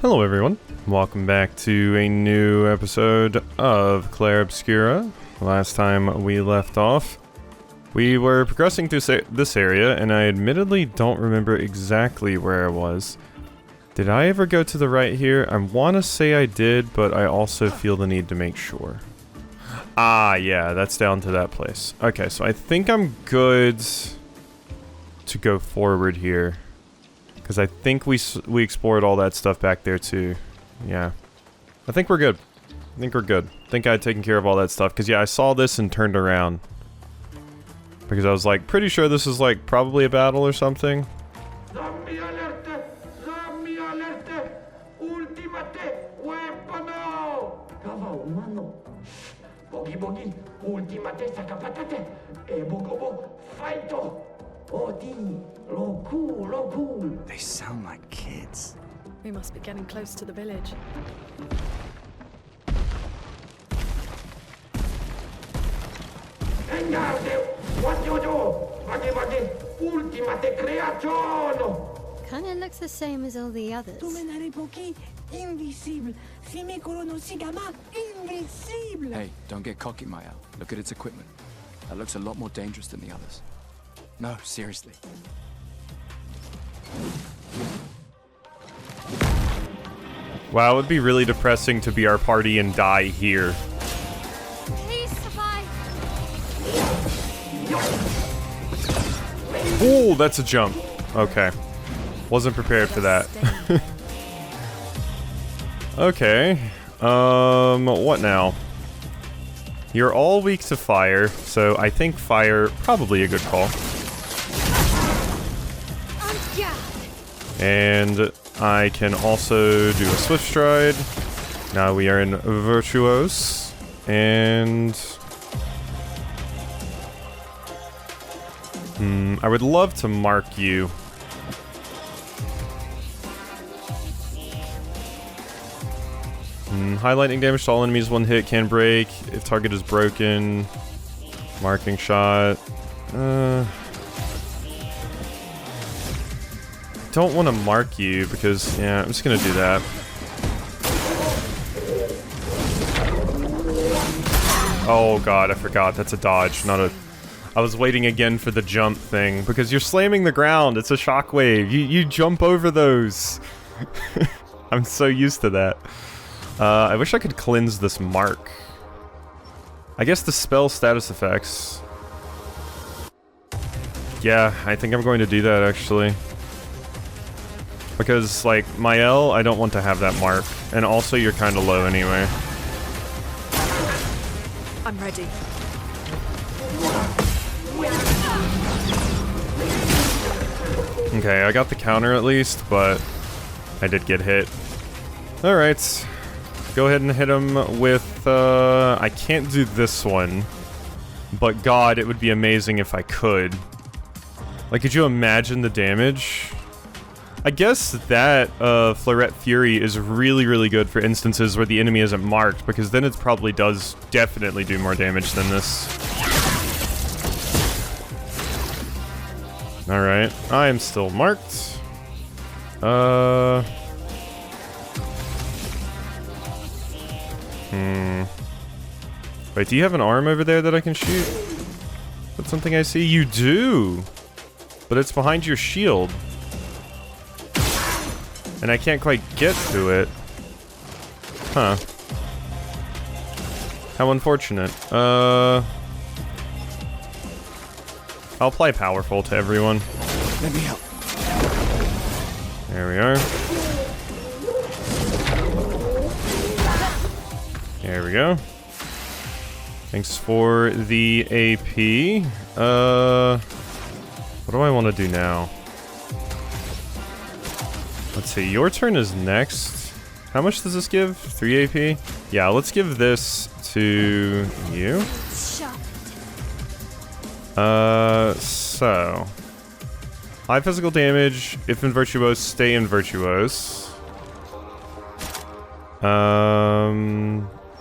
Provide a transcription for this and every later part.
Hello everyone, welcome back to a new episode of Clair Obscur. Last time we left off, we were progressing through this area, and I admittedly don't remember exactly where I was. Did I ever go to the right here? I want to say I did, but I also feel the need to make sure. Ah, yeah, that's down to that place. Okay, so I think I'm good to go forward here. Because I think we explored all that stuff back there too. Yeah. I think we're good. I think I had taken care of all that stuff. Because yeah, I saw this and turned around. Because I was like, pretty sure this is like probably a battle or something. Zombie alerte! Zombie alerte! Ultimate weapon! Cava umano. Bogi bogi. Ultimate Sakapatate. E bogobo. Fighto. Odi. Loku. They sound like kids. We must be getting close to the village. Engarde! What you do? Bagi ultimate creazione! Kinda looks the same as all the others. Hey, don't get cocky, Maya. Look at its equipment. That looks a lot more dangerous than the others. No, seriously. Wow, it would be really depressing to be our party and die here. Please survive. Ooh, that's a jump. Okay. Wasn't prepared for that. Okay. What now? You're all weak to fire, so I think fire probably a good call. And I can also do a swift stride. Now we are in virtuose, and I would love to mark you. High lightning damage to all enemies, one hit can break if target is broken. Marking shot. Don't want to mark you because, yeah, I'm just gonna do that. Oh god, I forgot. That's a dodge, not a... I was waiting again for the jump thing because you're slamming the ground. It's a shockwave. You jump over those. I'm so used to that. I wish I could cleanse this mark. I guess the spell status effects. Yeah, I think I'm going to do that actually. Because, like, my L, I don't want to have that mark. And also, you're kind of low anyway. I'm ready. Okay, I got the counter at least, but I did get hit. Alright. Go ahead and hit him with, I can't do this one. But god, it would be amazing if I could. Like, could you imagine the damage? I guess that Fleuret Fury is really, really good for instances where the enemy isn't marked, because then it probably does definitely do more damage than this. Alright, I am still marked. Wait, do you have an arm over there that I can shoot? That's something I see. You do! But it's behind your shield. And I can't quite get to it. Huh. How unfortunate. I'll apply Powerful to everyone. Let me help. There we are. There we go. Thanks for the AP. What do I want to do now? Let's see, your turn is next. How much does this give? 3 AP? Yeah, let's give this to you. So... high physical damage. If in Virtuose, stay in Virtuose.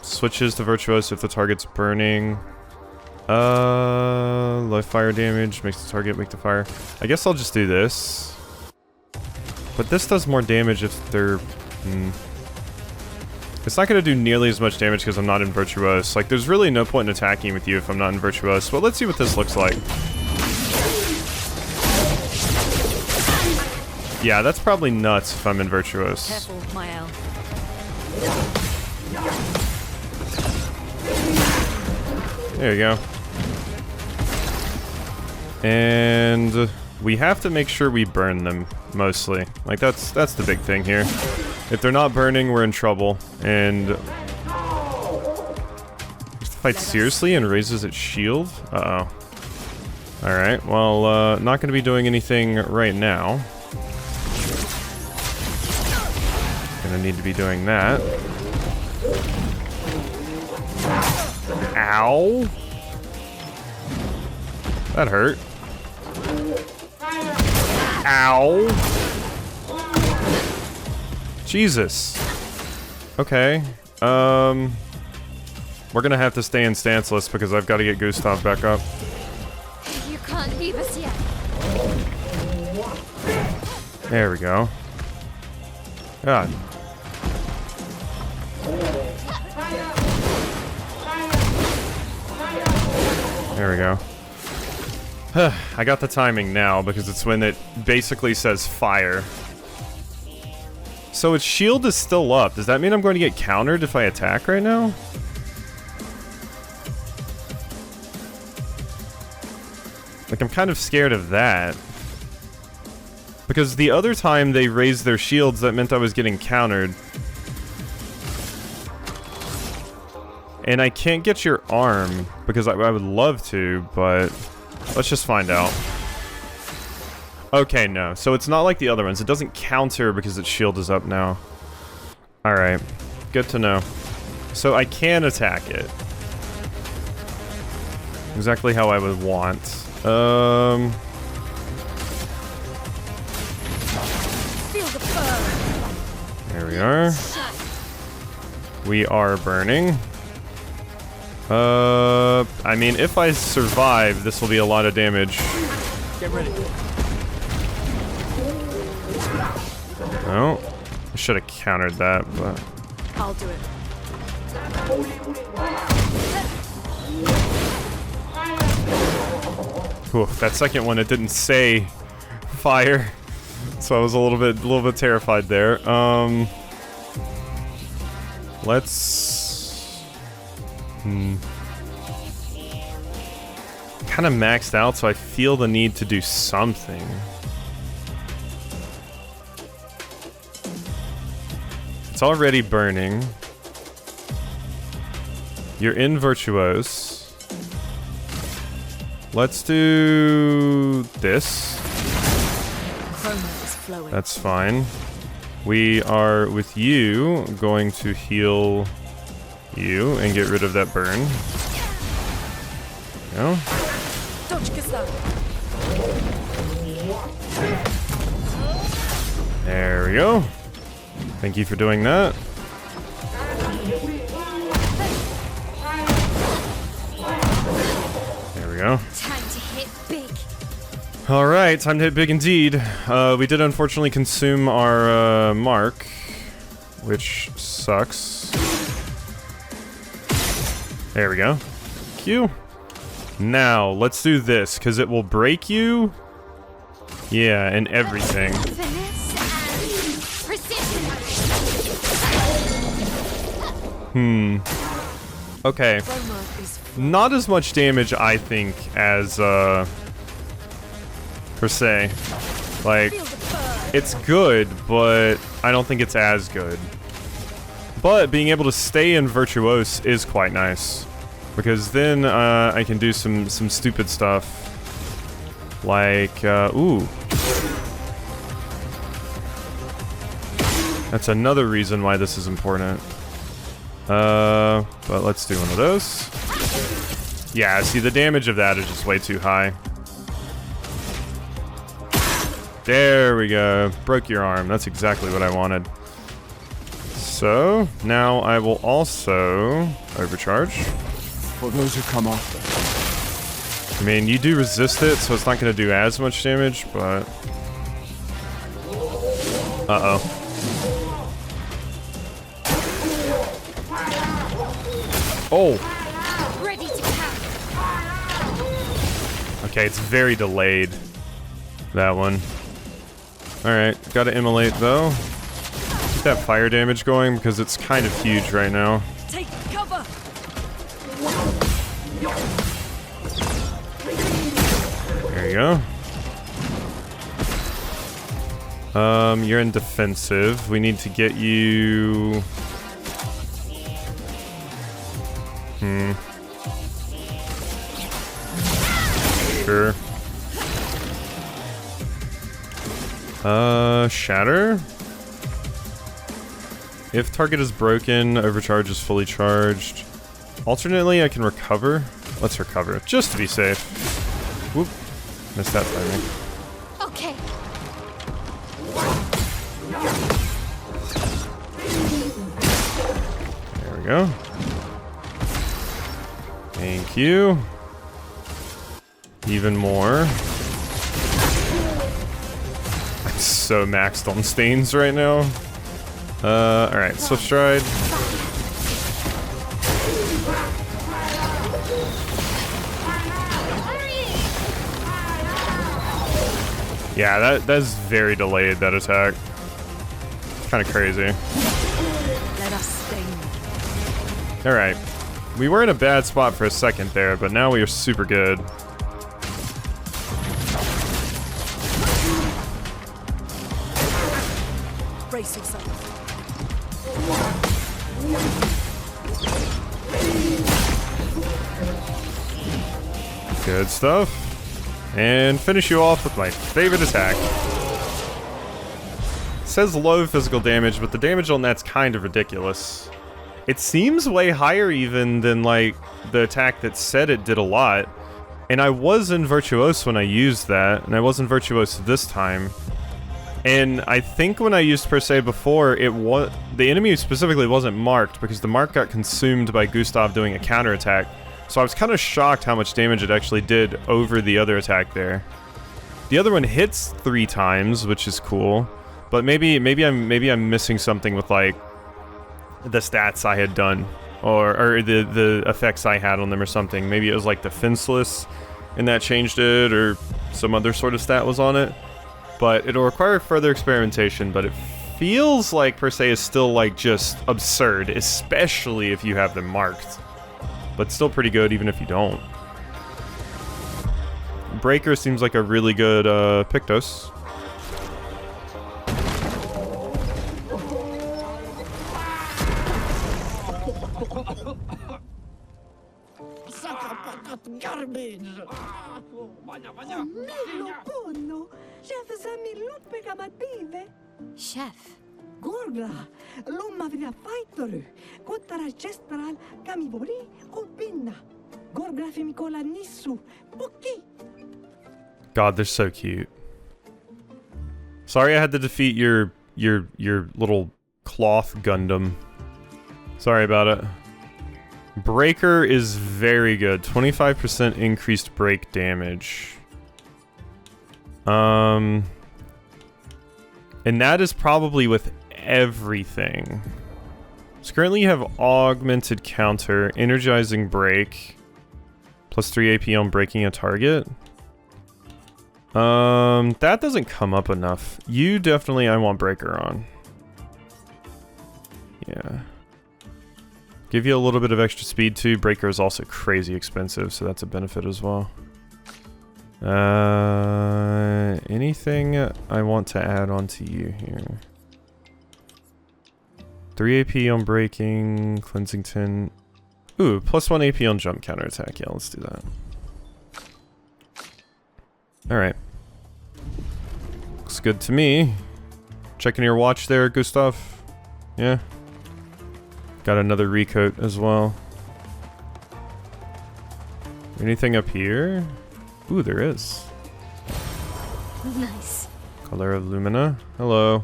Switches to Virtuose if the target's burning. Low fire damage. Makes the target make the fire. I guess I'll just do this. But this does more damage if they're It's not going to do nearly as much damage because I'm not in Virtuose. Like, there's really no point in attacking with you if I'm not in Virtuose. But let's see what this looks like. Yeah, that's probably nuts if I'm in Virtuose. Careful, Mael. There you go. And we have to make sure we burn them, mostly. Like, that's the big thing here. If they're not burning, we're in trouble. And just fight seriously and raises its shield? Uh-oh. Alright, well, not gonna be doing anything right now. Gonna need to be doing that. Ow! That hurt. Ow! Jesus. Okay. We're gonna have to stay in stanceless because I've got to get Gustav back up. You can't leave us yet. There we go. God. There we go. I got the timing now because it's when it basically says fire. So its shield is still up. Does that mean I'm going to get countered if I attack right now? Like, I'm kind of scared of that. Because the other time they raised their shields, that meant I was getting countered. And I can't get your arm, because I would love to, but let's just find out. Okay, no. So it's not like the other ones. It doesn't counter because its shield is up now. Alright. Good to know. So I can attack it. Exactly how I would want. There we are. We are burning. I mean, if I survive, this will be a lot of damage. Get ready. Oh, I should have countered that, but... I'll do it. Whew, that second one, it didn't say fire, so I was a little bit terrified there. Let's... Kind of maxed out, so I feel the need to do something. It's already burning. You're in Virtuose. Let's do this. Chroma is flowing. That's fine. We are, with you, going to heal you and get rid of that burn. There we go. Dodge Gustav. There we go. Thank you for doing that. There we go. Time to hit big. Alright, time to hit big indeed. We did unfortunately consume our mark, which sucks. There we go. Q. Now, let's do this, because it will break you. Yeah, and everything. Finesse and precision. Okay. Chroma is flowing. Not as much damage, I think, as, per se. Like, Feel the burn. it's good, but I don't think it's as good. But being able to stay in Virtuose is quite nice. Because then, I can do some stupid stuff. Like, ooh. That's another reason why this is important. But let's do one of those. Yeah, see, the damage of that is just way too high. There we go. Broke your arm. That's exactly what I wanted. So, now I will also overcharge. For those who come after. I mean, you do resist it, so it's not going to do as much damage, but... Uh-oh. Oh! Ready to pounce. Okay, it's very delayed. That one. Alright, gotta immolate though. Keep that fire damage going because it's kind of huge right now. Take cover. There you go. You're in defensive. We need to get you... Sure. Shatter? If target is broken, overcharge is fully charged. Alternately, I can recover. Let's recover, just to be safe. Whoop. Missed that timing. Okay. There we go. Thank you. Even more. I'm so maxed on stains right now. Alright, Swift Stride. Yeah, that's very delayed, that attack. Kind of crazy. Let us sting. Alright. We were in a bad spot for a second there, but now we are super good. Brace yourself. Good stuff. And finish you off with my favorite attack. It says low physical damage, but the damage on that's kind of ridiculous. It seems way higher even than, like, the attack that said it did a lot. And I was in Virtuose when I used that, and I was in Virtuose this time. And I think when I used Per Se before, the enemy specifically wasn't marked, because the mark got consumed by Gustav doing a counterattack. So I was kind of shocked how much damage it actually did over the other attack there. The other one hits 3 times, which is cool. But maybe I'm missing something with, like, the stats I had done, or the effects I had on them or something. Maybe it was like defenseless and that changed it, or some other sort of stat was on it. But it'll require further experimentation, but it feels like Per Se is still, like, just absurd, especially if you have them marked. But still pretty good even if you don't. Breaker seems like a really good Pictos. Sakapatate garbage. Chef. Gorgla, lomavria faitoru, kotara chestral, kamibori, kopinna. Gorgla femikola nisu, poki. God, they're so cute. Sorry I had to defeat your little cloth Gundam. Sorry about it. Breaker is very good. 25% increased break damage. And that is probably with everything. So currently you have augmented counter, energizing break, plus 3 AP on breaking a target. That doesn't come up enough. You definitely, I want breaker on. Yeah. Give you a little bit of extra speed too. Breaker is also crazy expensive, so that's a benefit as well. Anything I want to add on to you here? 3 AP on breaking, Cleansington. Ooh, plus 1 AP on jump counterattack. Yeah, let's do that. Alright. Looks good to me. Checking your watch there, Gustav. Yeah. Got another recoat as well. Anything up here? Ooh, there is. Nice. Color of Lumina. Hello.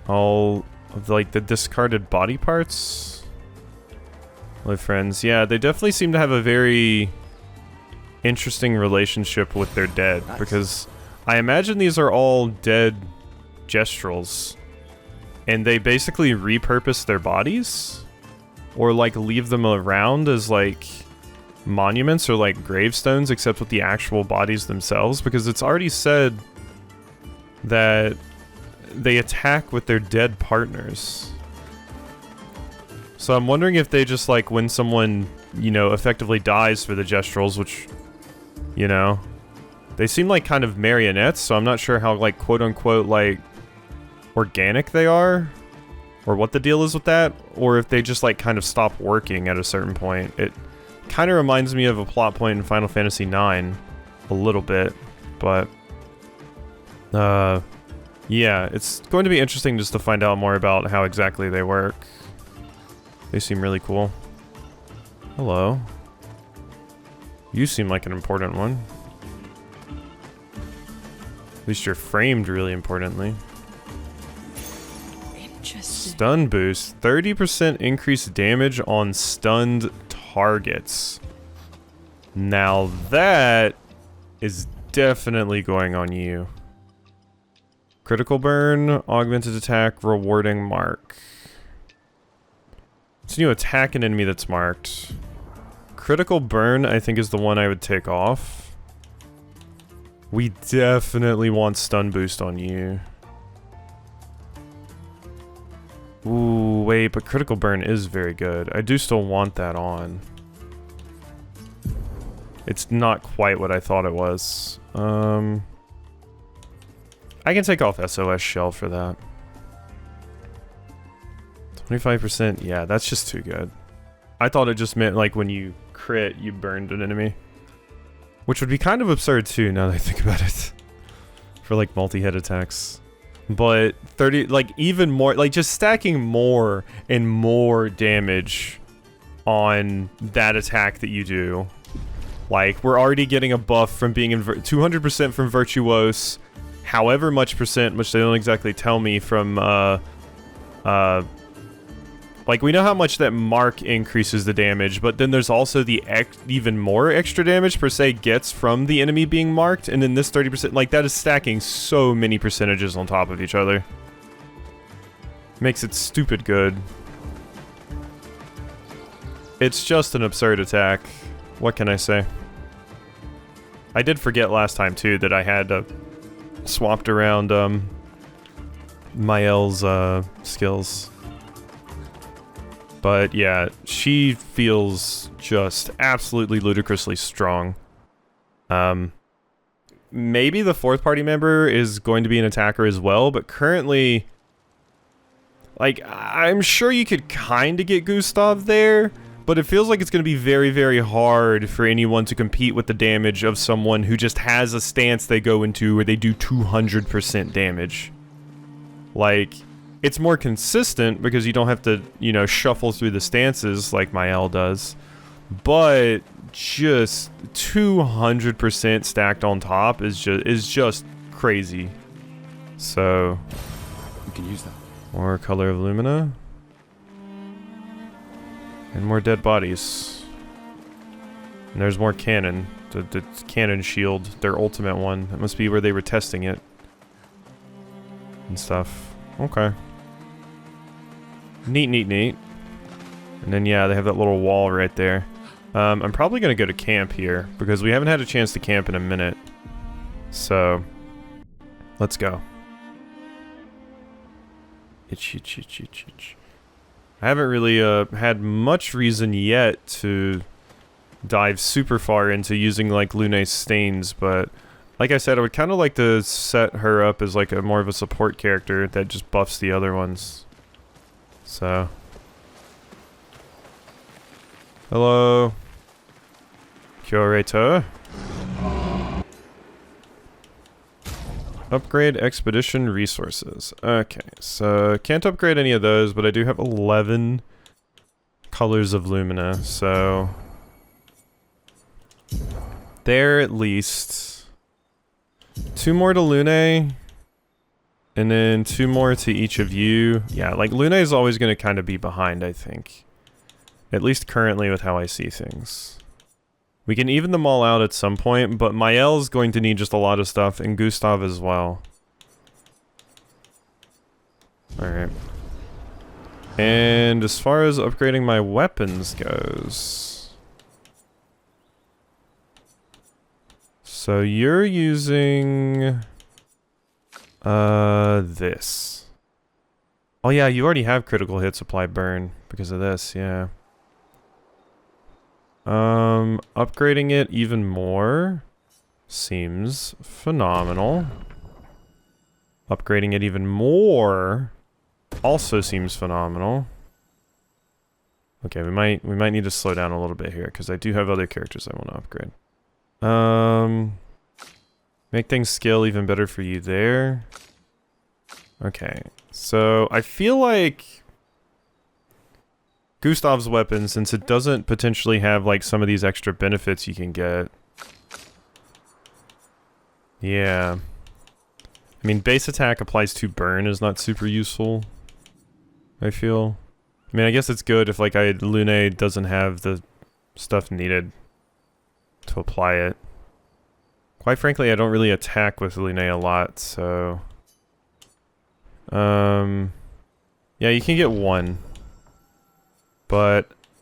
All of, like, the discarded body parts. My friends. Yeah, they definitely seem to have a very interesting relationship with their dead. Nice. Because I imagine these are all dead Gestrels. And they basically repurpose their bodies? Or, like, leave them around as, like, monuments or, like, gravestones, except with the actual bodies themselves? Because it's already said that they attack with their dead partners. So I'm wondering if they just, like, when someone, you know, effectively dies for the Gestrels, which, you know, they seem like kind of marionettes, so I'm not sure how, like, quote-unquote, like, organic they are, or what the deal is with that, or if they just, like, kind of stop working at a certain point. It kind of reminds me of a plot point in Final Fantasy IX, a little bit, but, yeah, it's going to be interesting just to find out more about how exactly they work. They seem really cool. Hello. You seem like an important one. At least you're framed really importantly. Interesting. Stun boost. 30% increased damage on stunned targets. Now that is definitely going on you. Critical burn, augmented attack, rewarding mark. So you attack an enemy that's marked. Critical burn, I think, is the one I would take off. We definitely want stun boost on you. Ooh, wait, but critical burn is very good. I do still want that on. It's not quite what I thought it was. I can take off SOS shell for that. 25%, yeah, that's just too good. I thought it just meant, like, when you crit, you burned an enemy. Which would be kind of absurd, too, now that I think about it. For, like, multi-hit attacks. But 30, like, even more, like, just stacking more and more damage on that attack that you do. Like, we're already getting a buff from being in 200% from Virtuose, however much percent, which they don't exactly tell me, from, like, we know how much that mark increases the damage, but then there's also the even more extra damage, per se, gets from the enemy being marked, and then this 30%, like, that is stacking so many percentages on top of each other. Makes it stupid good. It's just an absurd attack. What can I say? I did forget last time, too, that I had swapped around Mael's skills. But yeah, she feels just absolutely ludicrously strong. Maybe the fourth party member is going to be an attacker as well, but currently, like, I'm sure you could kind of get Gustav there, but it feels like it's going to be very, very hard for anyone to compete with the damage of someone who just has a stance they go into where they do 200% damage. Like, it's more consistent because you don't have to, you know, shuffle through the stances like Mael does. But just 200% stacked on top is just crazy. So, You can use that. more Color of Lumina. And more dead bodies. And there's more cannon. The cannon shield, their ultimate one. That must be where they were testing it. And stuff. Okay. Neat, neat, neat. And then, yeah, they have that little wall right there. I'm probably going to go to camp here, because we haven't had a chance to camp in a minute. So, let's go. Itch. I haven't really had much reason yet to dive super far into using, like, Lune's stains, but like I said, I would kind of like to set her up as, like, a more of a support character that just buffs the other ones. So. Hello. Curator. Upgrade expedition resources. Okay, so can't upgrade any of those, but I do have 11 colors of Lumina, so there at least. 2 more to Lune, and then 2 more to each of you. Yeah, like, Lune is always going to kind of be behind, I think. At least currently with how I see things. We can even them all out at some point, but Mael's going to need just a lot of stuff, and Gustav as well. Alright. And as far as upgrading my weapons goes... So you're using... this. Oh yeah, you already have critical hit supply burn because of this, yeah. Upgrading it even more seems phenomenal. Upgrading it even more also seems phenomenal. Okay, we might need to slow down a little bit here because I do have other characters I want to upgrade. Make things scale even better for you there. Okay, so I feel like Gustav's weapon, since it doesn't potentially have like some of these extra benefits you can get. Yeah. I mean, base attack applies to burn is not super useful, I feel. I mean, I guess it's good if like Lune doesn't have the stuff needed to apply it. Quite frankly, I don't really attack with Lune a lot, so... yeah, you can get one.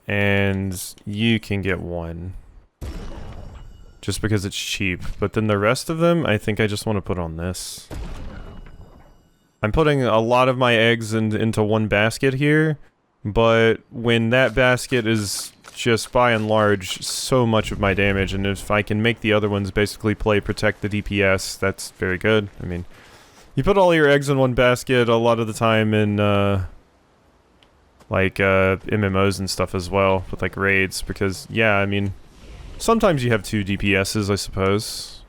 And you can get one. Just because it's cheap. But then the rest of them, I think I just want to put on this. I'm putting a lot of my eggs into one basket here, but when that basket is just by and large so much of my damage, and if I can make the other ones basically play protect the DPS, that's very good. I mean, you put all your eggs in one basket a lot of the time in like MMOs and stuff as well, with like raids, because yeah, I mean, sometimes you have 2 DPSs, I suppose.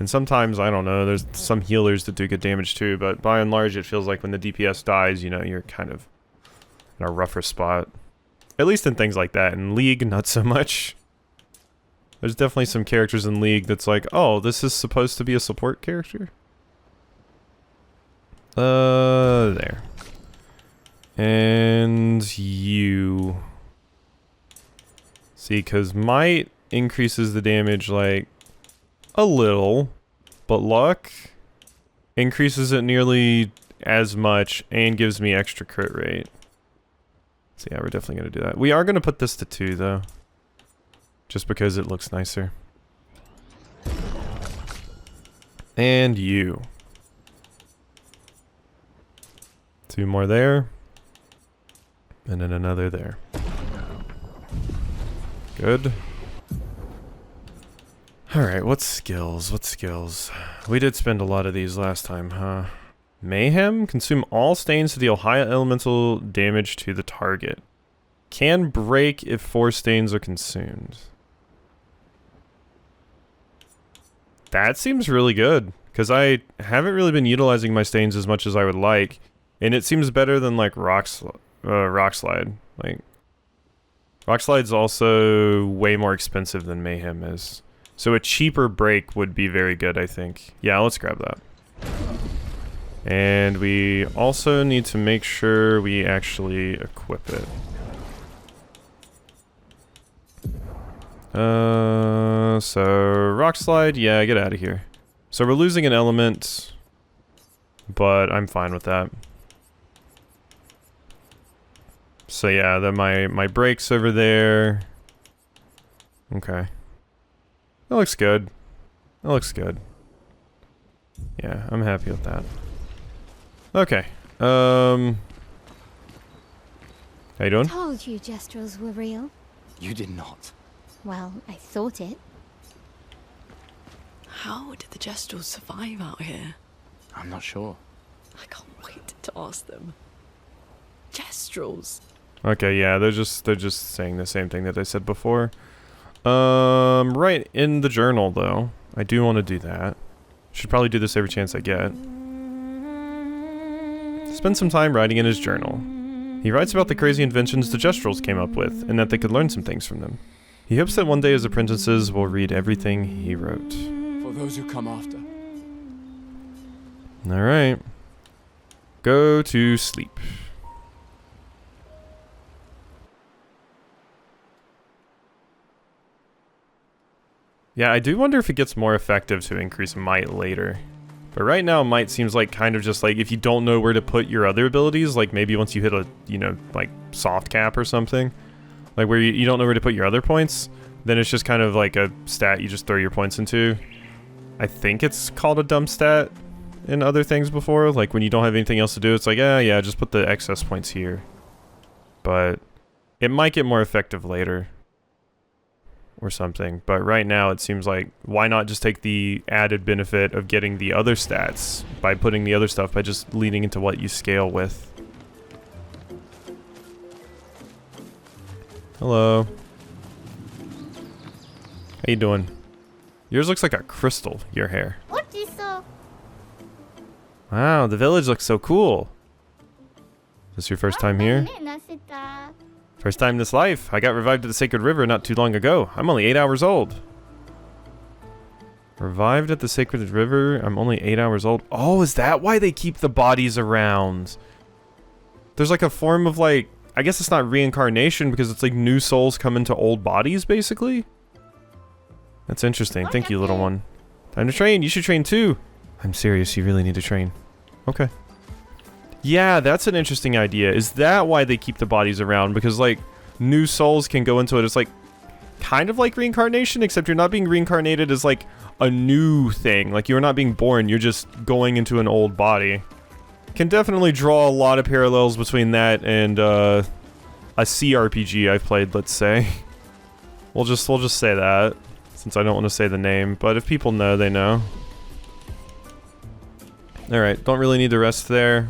And sometimes, I don't know, there's some healers that do good damage too, but by and large it feels like when the DPS dies, you know, you're kind of in a rougher spot. At least in things like that. In League, not so much. There's definitely some characters in League that's like, oh, this is supposed to be a support character? There. And you... See, because might increases the damage, like, a little, but luck increases it nearly as much and gives me extra crit rate. So yeah, we're definitely going to do that. We are going to put this to 2, though. Just because it looks nicer. And you. 2 more there. And then another there. Good. Alright, what skills? What skills? We did spend a lot of these last time, huh? Mayhem? Consume all stains to deal high elemental damage to the target. Can break if 4 stains are consumed. That seems really good, because I haven't really been utilizing my stains as much as I would like, and it seems better than like Rock Slide. Like, Rock Slide's also way more expensive than Mayhem is. So a cheaper break would be very good, I think. Yeah, let's grab that. And we also need to make sure we actually equip it. So Rock Slide, yeah, get out of here. So we're losing an element, but I'm fine with that. So yeah, then my break's over there. Okay. That looks good. That looks good. Yeah, I'm happy with that. Okay. How you doing? Told you Gestrels were real. You did not. Well, I thought it. How did the Gestrels survive out here? I'm not sure. I can't wait to ask them. Gestrels. Okay, yeah, they're just saying the same thing that they said before. Right in the journal though. I do want to do that. Should probably do this every chance I get. Spend some time writing in his journal. He writes about the crazy inventions the Gestrels came up with, and that they could learn some things from them. He hopes that one day his apprentices will read everything he wrote. For those who come after. Alright. Go to sleep. Yeah, I do wonder if it gets more effective to increase might later. But right now, might seems like kind of just like if you don't know where to put your other abilities, like maybe once you hit a, you know, like soft cap or something, like where you don't know where to put your other points, then it's just kind of like a stat you just throw your points into. I think it's called a dumb stat in other things before, like when you don't have anything else to do, it's like, yeah, just put the excess points here. But it might get more effective later. Or something, but right now it seems like why not just take the added benefit of getting the other stats by putting the other stuff by just leading into what you scale with. Hello. How you doing? Yours looks like a crystal, your hair. Wow, the village looks so cool. Is this your first time here? First time in this life. I got revived at the Sacred River not too long ago. I'm only 8 hours old. Revived at the Sacred River? I'm only 8 hours old. Oh, is that why they keep the bodies around? There's like a form of like... I guess it's not reincarnation because it's like new souls come into old bodies, basically? That's interesting. Thank you, little one. Time to train. You should train too. I'm serious. You really need to train. Okay. Yeah, that's an interesting idea. Is that why they keep the bodies around? Because, like, new souls can go into it. It's, like, kind of like reincarnation, except you're not being reincarnated as, like, a new thing. Like, you're not being born. You're just going into an old body. Can definitely draw a lot of parallels between that and, a CRPG I've played, let's say. We'll just say that, since I don't want to say the name. But if people know, they know. Alright, don't really need to rest there.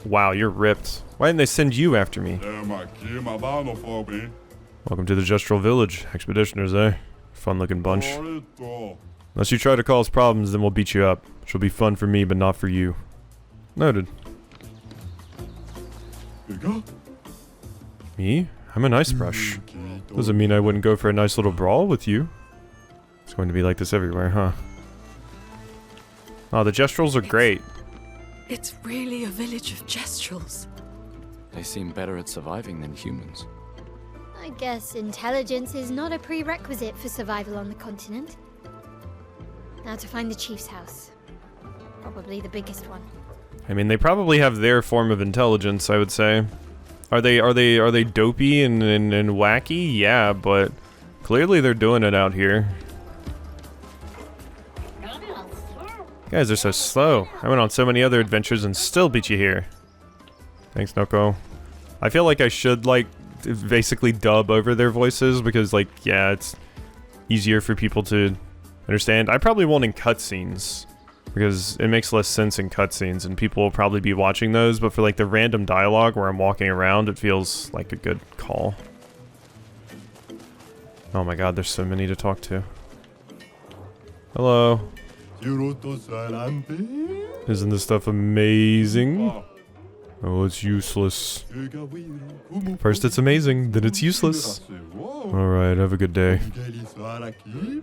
Wow, you're ripped. Why didn't they send you after me? Welcome to the Gestural Village, expeditioners, eh? Fun-looking bunch. Unless you try to cause problems, then we'll beat you up. Which will be fun for me, but not for you. Noted. Me? I'm an ice brush. Doesn't mean I wouldn't go for a nice little brawl with you. It's going to be like this everywhere, huh? Oh, the Gestrals are great. It's really a village of Gestrals. They seem better at surviving than humans. I guess intelligence is not a prerequisite for survival on the continent. Now to find the chief's house. Probably the biggest one. I mean, they probably have their form of intelligence, I would say. Are they dopey and wacky? Yeah, but clearly they're doing it out here. You guys are so slow. I went on so many other adventures and still beat you here. Thanks, Noko. I feel like I should, like, basically dub over their voices because, like, yeah, it's easier for people to understand. I probably won't in cutscenes because it makes less sense in cutscenes and people will probably be watching those, but for, like, the random dialogue where I'm walking around, it feels like a good call. Oh my god, there's so many to talk to. Hello. Isn't this stuff amazing? Oh, it's useless. First it's amazing, then it's useless. Alright, have a good day.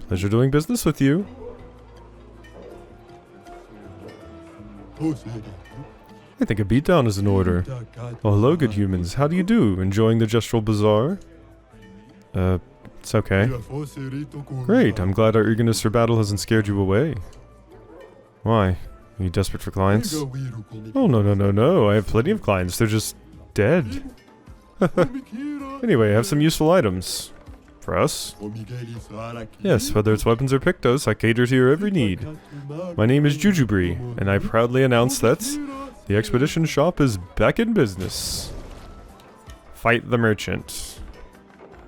Pleasure doing business with you. I think a beatdown is in order. Oh, hello, good humans. How do you do? Enjoying the Gestral Bazaar? It's okay. Great, I'm glad our eagerness for battle hasn't scared you away. Why? Are you desperate for clients? Oh, no. I have plenty of clients. They're just dead. Anyway, I have some useful items. For us? Yes, whether it's weapons or pictos, I cater to your every need. My name is Jujubri, and I proudly announce that the expedition shop is back in business. Fight the merchant.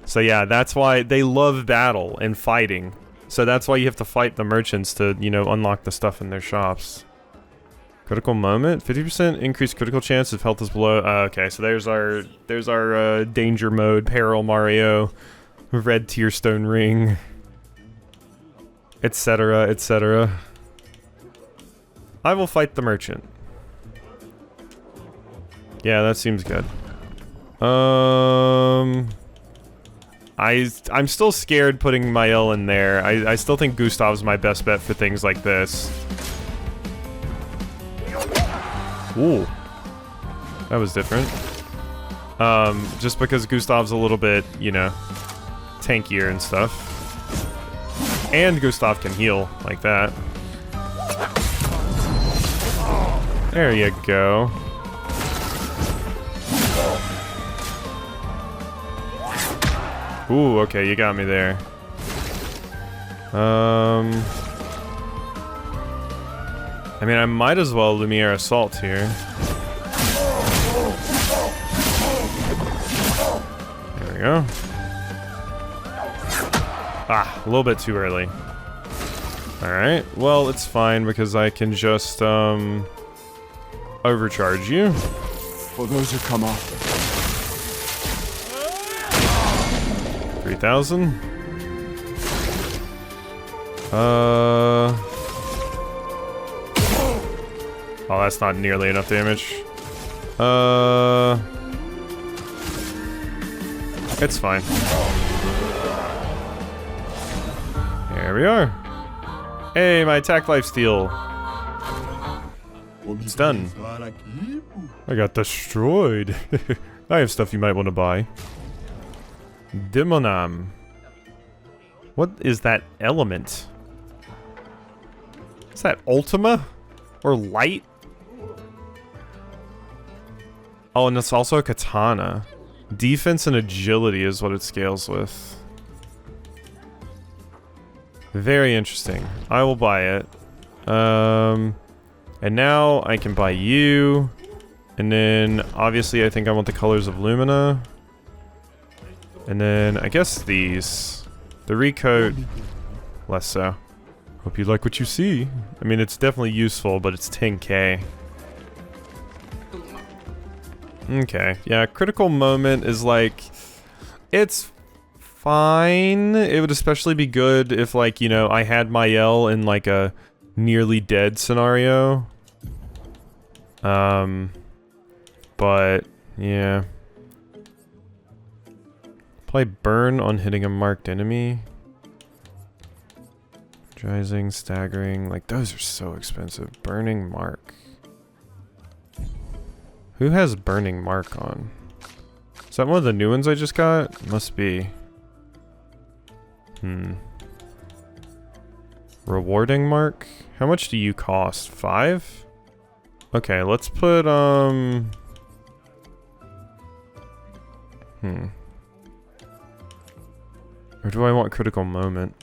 So yeah, that's why they love battle and fighting. So that's why you have to fight the merchants to, you know, unlock the stuff in their shops. Critical moment, 50% increased critical chance if health is below. Okay, so there's our danger mode, peril Mario, red tearstone ring, etc., etc. I will fight the merchant. Yeah, that seems good. I'm still scared putting Mael in there. I still think Gustav's my best bet for things like this. Ooh. That was different. Just because Gustav's a little bit, you know, tankier and stuff. And Gustav can heal like that. There you go. Ooh, okay, you got me there. I mean, I might as well Lumiere Assault here. There we go. Ah, a little bit too early. Alright, well, it's fine because I can just, overcharge you. For those who come after. 3,000. Oh, that's not nearly enough damage. It's fine. There we are. Hey, my attack lifesteal. It's done. I got destroyed. I have stuff you might want to buy. Demonam. What is that element? Is that Ultima? Or Light? Oh, and it's also a katana. Defense and agility is what it scales with. Very interesting. I will buy it. And now I can buy you. And then, obviously, I think I want the colors of Lumina. And then, I guess these. The recoat, less so. Hope you like what you see. I mean, it's definitely useful, but it's 10k. Okay, yeah, critical moment is like, it's fine. It would especially be good if, like, you know, I had Mael in like a nearly dead scenario. But yeah. Apply burn on hitting a marked enemy. Drizing, staggering, like those are so expensive. Burning mark. Who has Burning Mark on? Is that one of the new ones I just got? Must be. Rewarding Mark? How much do you cost? 5? Okay, let's put, Or do I want Critical Moment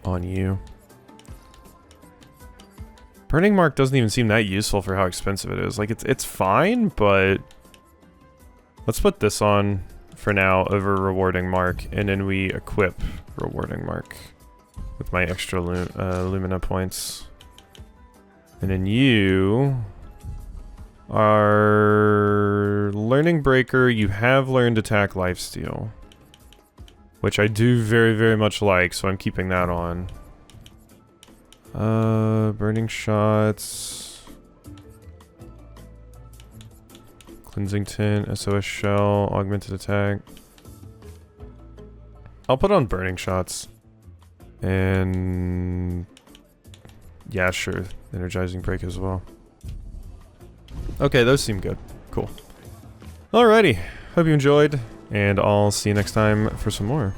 on you? Burning Mark doesn't even seem that useful for how expensive it is. Like, it's fine, but let's put this on for now over Rewarding Mark, and then we equip Rewarding Mark with my extra Lumina points. And then you are Learning Breaker. You have learned Attack Lifesteal, which I do very, very much like, so I'm keeping that on. Burning Shots, Cleansing Tint, SOS Shell, Augmented Attack. I'll put on Burning Shots. And yeah, sure, Energizing Break as well. Okay, those seem good. Cool. Alrighty, hope you enjoyed, and I'll see you next time for some more.